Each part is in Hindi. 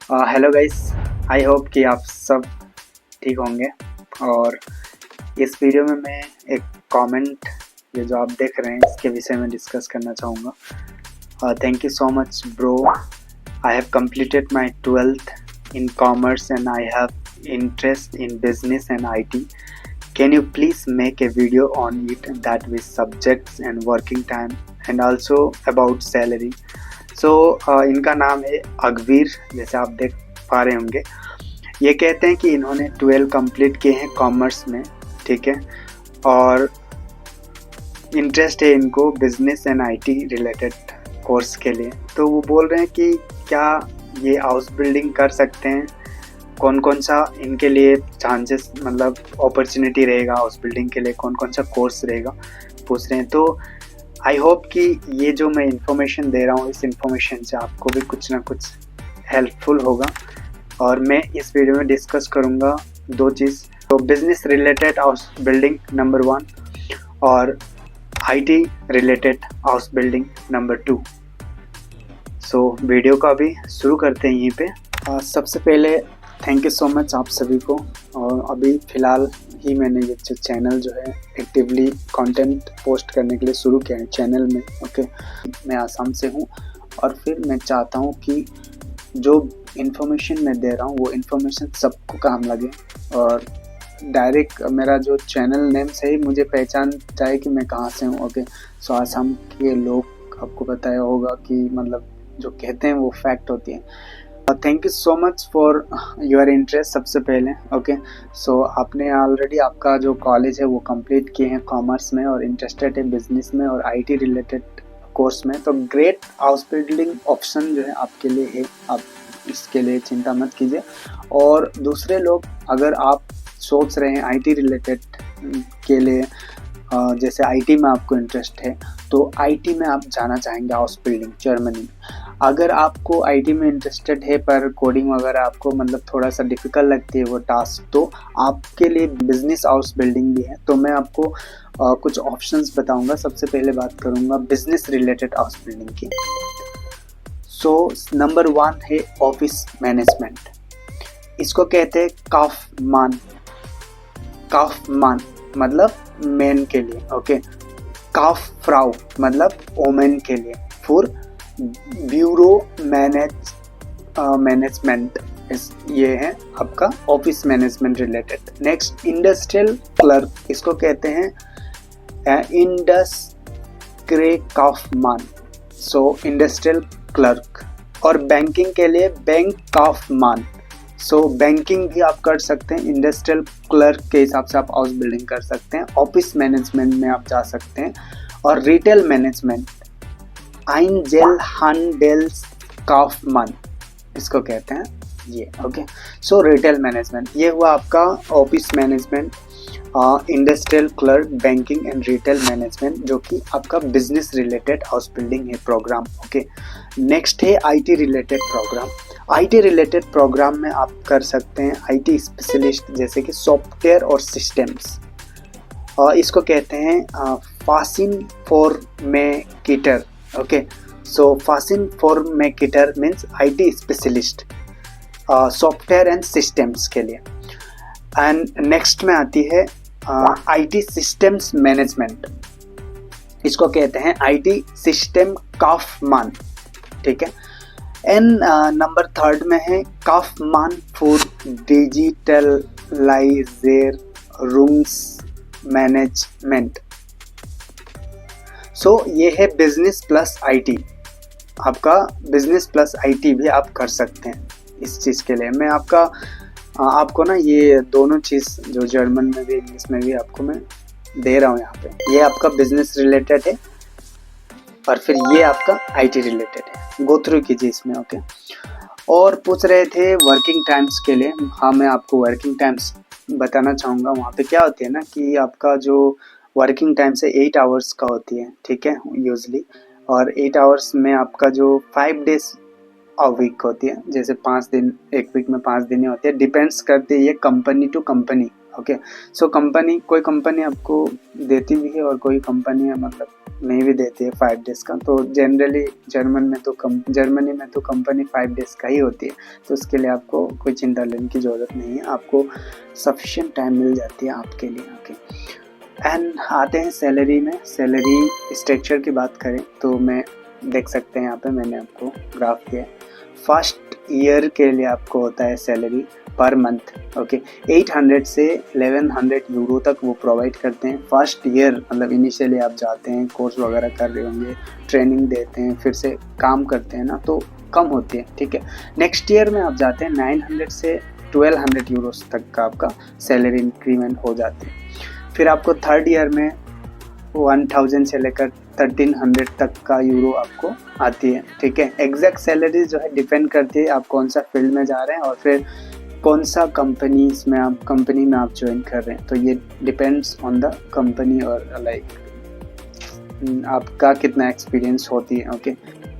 हेलो गाइस, आई होप कि आप सब ठीक होंगे। और इस वीडियो में मैं एक कमेंट, ये जो आप देख रहे हैं, इसके विषय में डिस्कस करना चाहूँगा। Thank you so much bro. I have completed my 12th in commerce and I have interest in business and IT. Can you please make a video on it that with subjects and working time and also about salary? सो इनका नाम है अकबीर, जैसे आप देख पा रहे होंगे। ये कहते हैं कि इन्होंने 12 कंप्लीट किए हैं कॉमर्स में, ठीक है, और इंटरेस्ट है इनको business and IT related course के लिए। तो वो बोल रहे हैं कि क्या ये हाउस बिल्डिंग कर सकते हैं, कौन कौन सा इनके लिए चांसेस, मतलब अपॉर्चुनिटी रहेगा हाउस बिल्डिंग के लिए, कौन कौन सा कोर्स रहेगा, पूछ रहे हैं। तो आई होप कि ये जो मैं इन्फॉर्मेशन दे रहा हूँ, इस इन्फॉर्मेशन से आपको भी कुछ ना कुछ हेल्पफुल होगा। और मैं इस वीडियो में डिस्कस करूँगा दो चीज़, तो business related house building number 1 और IT related house building number 2। So video को अभी शुरू करते हैं यहीं पे। सबसे पहले थैंक यू सो मच आप सभी को। और अभी फ़िलहाल ही मैंने ये जो चैनल जो है एक्टिवली कंटेंट पोस्ट करने के लिए शुरू किया है चैनल में। ओके, मैं आसाम से हूँ और फिर मैं चाहता हूँ कि जो इन्फॉर्मेशन मैं दे रहा हूँ वो इन्फॉर्मेशन सबको काम लगे और डायरेक्ट मेरा जो चैनल नेम से ही मुझे पहचान जाए कि मैं कहाँ से हूँ। ओके, सो आसाम के लोग, आपको बताया होगा कि मतलब जो कहते हैं वो फैक्ट होती है। Thank you so much for your interest सबसे पहले। ओके, सो आपने ऑलरेडी आपका जो कॉलेज है वो कंप्लीट किए हैं कॉमर्स में और इंटरेस्टेड है बिजनेस में और आईटी रिलेटेड कोर्स में, तो ग्रेट हाउस बिल्डिंग ऑप्शन जो है आपके लिए है। आप इसके लिए चिंता मत कीजिए। और दूसरे लोग, अगर आप सोच रहे हैं आईटी रिलेटेड के लिए, जैसे आईटी में आपको इंटरेस्ट है तो आईटी में आप जाना चाहेंगे हाउस बिल्डिंग जर्मनी में, अगर आपको आईटी में इंटरेस्टेड है पर कोडिंग वगैरह आपको मतलब थोड़ा सा डिफ़िकल्ट लगती है वो टास्क, तो आपके लिए बिजनेस हाउस बिल्डिंग भी है। तो मैं आपको कुछ ऑप्शंस बताऊंगा। सबसे पहले बात करूंगा बिजनेस रिलेटेड हाउस बिल्डिंग की। सो नंबर 1 है ऑफिस मैनेजमेंट। इसको कहते हैं काफमान। काफमान मतलब मैन के लिए, ओके। काफ फ्राउ मतलब वोमेन के लिए। फिर ब्यूरो मैनेजमेंट, ये है आपका office management related. Next industrial clerk, इसको कहते हैं इंडस्ट्री काफमान। So industrial clerk. और बैंकिंग के लिए बैंक काफमान। सो बैंकिंग भी आप कर सकते हैं, इंडस्ट्रियल क्लर्क के हिसाब से आप हाउस बिल्डिंग कर सकते हैं। ऑफिस मैनेजमेंट में आप जा सकते हैं। और रिटेल मैनेजमेंट आइनजेल हांडेल्स काफमान, इसको कहते हैं ये। ओके, सो रिटेल मैनेजमेंट ये हुआ आपका office management, industrial clerk, banking and retail management, जो कि आपका बिजनेस रिलेटेड हाउस बिल्डिंग है प्रोग्राम। ओके, नेक्स्ट है IT related program. IT related program में आप कर सकते हैं आईटी स्पेशलिस्ट, जैसे कि सॉफ्टवेयर और सिस्टम्स, और इसको कहते हैं फासिन फॉर्मेकिटर। ओके, सो फासिन फॉर्मेकिटर means IT specialist software and systems के लिए। एंड नेक्स्ट में आती है आईटी सिस्टम्स मैनेजमेंट, इसको कहते हैं आईटी सिस्टम काफमान, ठीक है। एंड नंबर 3 में है काफमान फॉर डिजिटलाइजर रूम्स मैनेजमेंट। सो ये है बिजनेस प्लस आईटी। आपका बिजनेस प्लस आईटी भी आप कर सकते हैं इस चीज़ के लिए। मैं आपको ना ये दोनों चीज़ जो जर्मन में भी इंग्लिश में भी आपको मैं दे रहा हूँ यहाँ पे। ये आपका बिजनेस रिलेटेड है और फिर ये आपका आईटी रिलेटेड है। गो थ्रू कीजिए इसमें। ओके, और पूछ रहे थे वर्किंग टाइम्स के लिए। हाँ, मैं आपको वर्किंग टाइम्स बताना चाहूँगा। वहाँ पे क्या होती है ना कि आपका जो वर्किंग टाइम से 8 आवर्स का होती है, ठीक है, यूजली। और 8 आवर्स में आपका जो 5 डेज अ वीक होती है, जैसे 5 दिन, एक वीक में 5 दिन ही होती है। डिपेंड्स करती है ये कंपनी टू कंपनी। ओके। सो कोई कंपनी आपको देती भी है और कोई कंपनी मतलब नहीं भी देती है 5 डेज़ का। तो जनरली जर्मनी में तो कंपनी 5 डेज़ का ही होती है, तो उसके लिए आपको कोई चिंता लेने की ज़रूरत नहीं है, आपको सफिशिएंट टाइम मिल जाती है आपके लिए। ओके, एंड आते हैं सैलरी में। सैलरी स्ट्रक्चर की बात करें तो मैं देख सकते हैं यहाँ पे मैंने आपको ग्राफ दिया है। फर्स्ट ईयर के लिए आपको होता है सैलरी पर मंथ, ओके, 800 से 1100 यूरो तक वो प्रोवाइड करते हैं। फर्स्ट ईयर मतलब इनिशियली आप जाते हैं, कोर्स वगैरह कर रहे होंगे, ट्रेनिंग देते हैं, फिर से काम करते हैं ना, तो कम होती है, ठीक है। नेक्स्ट ईयर में आप जाते हैं 900 से 1200 यूरोस तक का आपका सैलरी इंक्रीमेंट हो जाती है। फिर आपको थर्ड ईयर में 1000 से लेकर 1300 तक का यूरो आपको आती है, ठीक है। एग्जैक्ट सैलरी जो है डिपेंड करती है आप कौन सा फील्ड में जा रहे हैं और फिर कौन सा कंपनी में आप ज्वाइन कर रहे हैं, तो ये डिपेंड्स ऑन द कंपनी और लाइक आपका कितना एक्सपीरियंस होती है। ओके,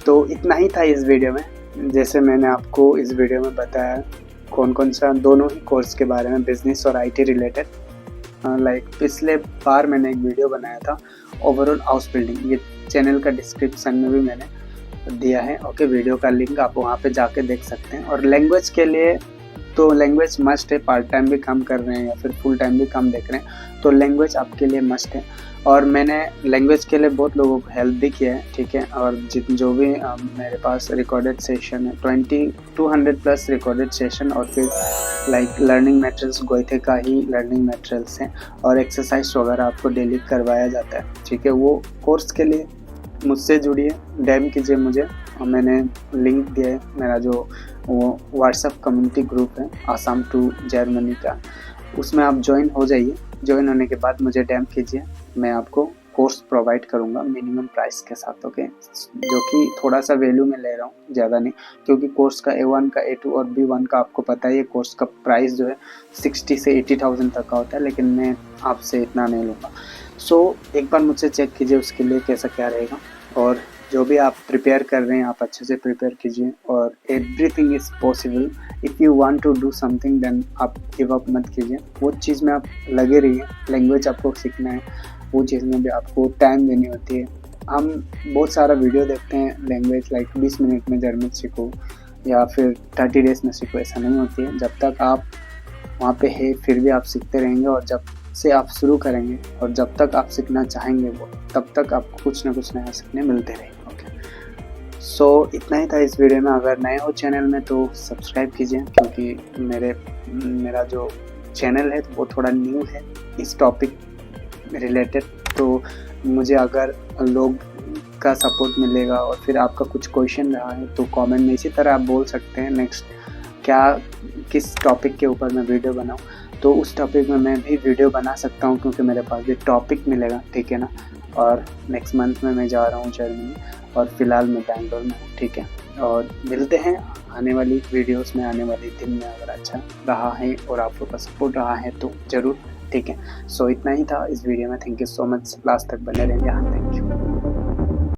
तो इतना ही था इस वीडियो में। जैसे मैंने आपको इस वीडियो में बताया कौन सा दोनों ही कोर्स के बारे में, बिजनेस और IT रिलेटेड। लाइक पिछले बार मैंने एक वीडियो बनाया था ओवरऑल हाउस बिल्डिंग, ये चैनल का डिस्क्रिप्शन में भी मैंने दिया है। ओके, वीडियो का लिंक आप वहाँ पे जाके देख सकते हैं। और लैंग्वेज के लिए तो लैंग्वेज मस्ट है, पार्ट टाइम भी काम कर रहे हैं या फिर फुल टाइम भी काम देख रहे हैं तो लैंग्वेज आपके लिए मस्ट है। और मैंने लैंग्वेज के लिए बहुत लोगों को हेल्प भी किया है, ठीक है। और जो भी मेरे पास रिकॉर्डेड सेशन है 200 प्लस रिकॉर्डेड सेशन, और फिर लाइक लर्निंग मटेरियल्स गोइथे का ही लर्निंग मटेरियल्स हैं, और एक्सरसाइज वगैरह आपको डेली करवाया जाता है, ठीक है। वो कोर्स के लिए मुझसे जुड़िए, डैम कीजिए मुझे, और मैंने लिंक दिया है मेरा जो वो व्हाट्सएप कम्युनिटी ग्रुप है आसाम टू जर्मनी का, उसमें आप ज्वाइन हो जाइए। ज्वाइन होने के बाद मुझे डैम कीजिए, मैं आपको कोर्स प्रोवाइड करूंगा मिनिमम प्राइस के साथ, ओके, जो कि थोड़ा सा वैल्यू में ले रहा हूँ, ज़्यादा नहीं, क्योंकि कोर्स का A1 का A2 और B1 का आपको पता ही है, कोर्स का प्राइस जो है 60 से 80,000 तक का होता है, लेकिन मैं आपसे इतना नहीं लूँगा। सो एक बार मुझसे चेक कीजिए उसके लिए कैसा क्या रहेगा, और जो भी आप प्रिपेयर कर रहे हैं आप अच्छे से प्रिपेयर कीजिए, और everything is possible. If you want to do something then आप गिव अप मत कीजिए, वो चीज़ में आप लगे रहिए। लैंग्वेज आपको सीखना है, वो चीज़ में भी आपको टाइम देनी होती है। हम बहुत सारा वीडियो देखते हैं लैंग्वेज लाइक 20 मिनट में जर्मन सीखो या फिर 30 डेज़ में सीखो, ऐसा नहीं होती है। जब तक आप वहाँ पे है फिर भी आप सीखते रहेंगे, और जब से आप शुरू करेंगे और जब तक आप सीखना चाहेंगे वो तब तक आपको कुछ ना कुछ नया सीखने मिलते रहेंगे। ओके, सो इतना ही था इस वीडियो में। अगर नए हो चैनल में तो सब्सक्राइब कीजिए, क्योंकि मेरा जो चैनल है वो थोड़ा न्यू है इस टॉपिक रिलेटेड, तो मुझे अगर लोग का सपोर्ट मिलेगा और फिर आपका कुछ क्वेश्चन रहा है तो कमेंट में इसी तरह आप बोल सकते हैं नेक्स्ट किस टॉपिक के ऊपर मैं वीडियो बनाऊं, तो उस टॉपिक में मैं भी वीडियो बना सकता हूं, क्योंकि मेरे पास भी टॉपिक मिलेगा, ठीक है ना। और नेक्स्ट मंथ में मैं जा रहा हूं जर्मनी, और फिलहाल मैं बैंगलोर में हूँ, ठीक है। और मिलते हैं आने वाली वीडियोस में, आने वाले दिन में। अगर अच्छा रहा है और आप लोग का सपोर्ट रहा है तो ज़रूर, ठीक है। सो इतना ही था इस वीडियो में। Thank you so much, last तक बने रहेंगे। हाँ, थैंक यू।